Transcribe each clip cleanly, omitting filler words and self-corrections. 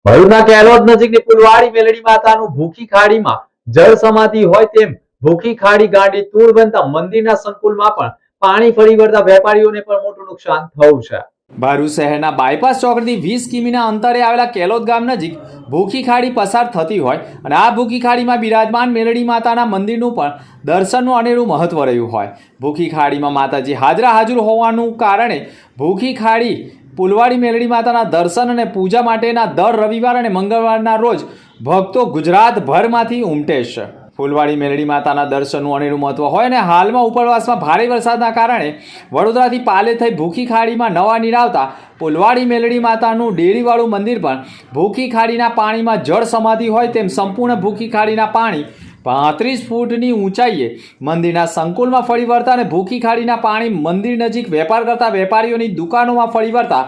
ભરૂચના કેલોદ નજીકની પુલવાડી મેલડી માતાનું ભૂખી ખાડીમાં જળ સમાધિ હોય તેમ ભૂખી ખાડી ગાંડી તૂર બનતા મંદિરના સંકુલમાં પણ પાણી ફરી વળતા વેપારીઓને પણ મોટું નુકસાન થયું છે। ભરૂચ શહેરના બાયપાસ ચોકડીથી 20 કિમીના અંતરે આવેલા કેલોદ ગામ નજીક ભૂખી ખાડી પસાર થતી હોય અને આ ભૂખી ખાડીમાં બિરાજમાન મેલડી માતાના મંદિરનું પણ દર્શનનું અનેરું મહત્વ રહ્યું હોય। ભૂખી ખાડીમાં માતાજી હાજર હોવાનું કારણે ભૂખી ખાડી પુલવાડી મેલડી માતાના દર્શન અને પૂજા માટેના દર રવિવાર અને મંગળવારના રોજ ભક્તો ગુજરાતભરમાંથી ઉમટે છે। ફૂલવાડી મેલડી માતાના દર્શનનું અનેરું મહત્વ હોય અને હાલમાં ઉપરવાસમાં ભારે વરસાદના કારણે વડોદરાથી પાલે થઈ ભૂખી ખાડીમાં નવા નીર આવતા ફૂલવાડી મેલડી માતાનું ડેરીવાળું મંદિર પણ ભૂખી ખાડીના પાણીમાં જળ સમાધિ હોય તેમ સંપૂર્ણ ભૂખી ખાડીના પાણી 35 ફૂટની ઊંચાઈએ મંદિરના સંકુલમાં ફરી વળતા અને ભૂખી ખાડીના પાણી મંદિર નજીક વેપાર કરતા વેપારીઓની દુકાનોમાં ફરી વળતા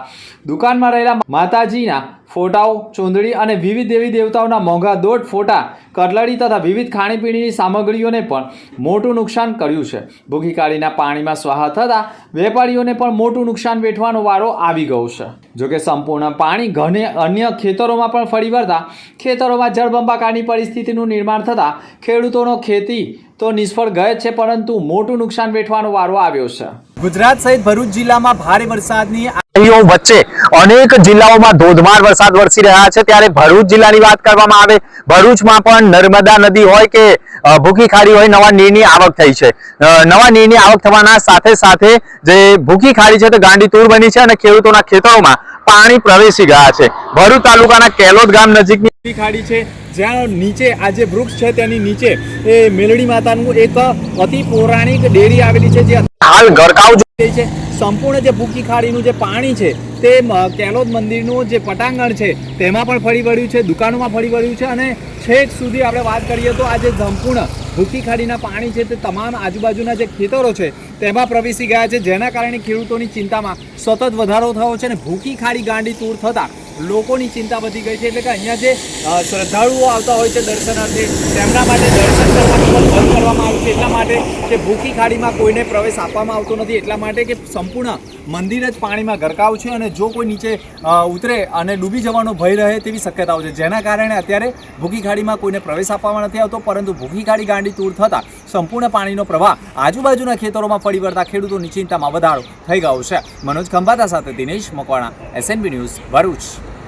દુકાનમાં રહેલા માતાજીના ફોટાઓ ચૂંદડી અને વિવિધ દેવી દેવતાઓના મોંઘા દોઢ ફોટા કટલરી તથા વિવિધ ખાણીપીણીની સામગ્રીઓને પણ મોટું નુકસાન કર્યું છે। ભૂખી ખાડીના પાણીમાં સ્વાહા થતાં વેપારીઓને પણ મોટું નુકસાન વેઠવાનો વારો આવી ગયો છે। જોકે સંપૂર્ણ પાણી ઘણે અન્ય ખેતરોમાં પણ ફરી વળતા ખેતરોમાં જળબંબાકારની પરિસ્થિતિનું નિર્માણ થતાં ખેડૂતોનો ખેતી તો નિષ્ફળ ગઈ છે પરંતુ મોટું નુકસાન વેઠવાનો વારો આવ્યો છે। ગુજરાત સહિત ભરૂચ જિલ્લામાં ભારે વરસાદની વચ્ચે અનેક જિલ્લાઓમાં ધોધમાર વરસાદ વરસી રહ્યા છે ત્યારે ભરૂચ જિલ્લાની વાત કરવામાં આવે ભરૂચમાં પણ નર્મદા નદી હોય કે ભૂખી ખાડી હોય નવા નીરની આવક થઈ છે। નવા નીરની આવક થવાના સાથે સાથે જે ભૂખી ખાડી છે તે ગાંડી તૂર બની છે અને ખેડૂતોના ખેતરોમાં પાણી પ્રવેશી ગયા છે। ભરૂચ તાલુકાના કેલોદ ગામ નજીકની ભૂખી ખાડી છે જ્યાં નીચે આ જે વૃક્ષ છે તેની નીચે એ મેલડી માતાનું એક અતિ પૌરાણિક ડેરી આવેલી છે જે હાલ ગરકાવ છે। સંપૂર્ણ જે ભૂખી ખાડીનું જે પાણી છે તે કેલોદ મંદિરનું જે પટાંગણ છે તેમાં પણ ફરી વળ્યું છે, દુકાનોમાં ફરી વળ્યું છે અને છેક સુધી આપણે વાત કરીએ તો આ જે સંપૂર્ણ ભૂખી ખાડીના પાણી છે તે તમામ આજુબાજુના જે ખેતરો છે તેમાં પ્રવેશી ગયા છે જેના કારણે ખેડૂતોની ચિંતામાં સતત વધારો થયો છે અને ભૂખી ખાડી ગાંડી તૂર થતાં લોકોની ચિંતા વધી ગઈ છે। એટલે કે અહીંયા જે શ્રદ્ધાળુઓ આવતા હોય છે દર્શનાર્થે તેમના માટે દર્શન કરવાનું પણ બંધ કરવામાં આવ્યું છે એટલા માટે કે ભૂખી ખાડીમાં કોઈને પ્રવેશ આપવામાં આવતો નથી એટલા માટે કે સંપૂર્ણ મંદિર જ પાણીમાં ગરકાવ છે અને જો કોઈ નીચે ઉતરે અને ડૂબી જવાનો ભય રહે તેવી શક્યતાઓ છે જેના કારણે અત્યારે ભૂખી ખાડીમાં કોઈને પ્રવેશ આપવામાં નથી આવતો પરંતુ ભૂખી ખાડી ગાંડી તૂર થતાં સંપૂર્ણ પાણીનો પ્રવાહ આજુબાજુના ખેતરોમાં ફરી વળતા ખેડૂતોની ચિંતામાં વધારો થઈ ગયો છે। મનોજ ખંભાતા સાથે દિનેશ મકવાણા, SNB ન્યૂઝ, ભરૂચ।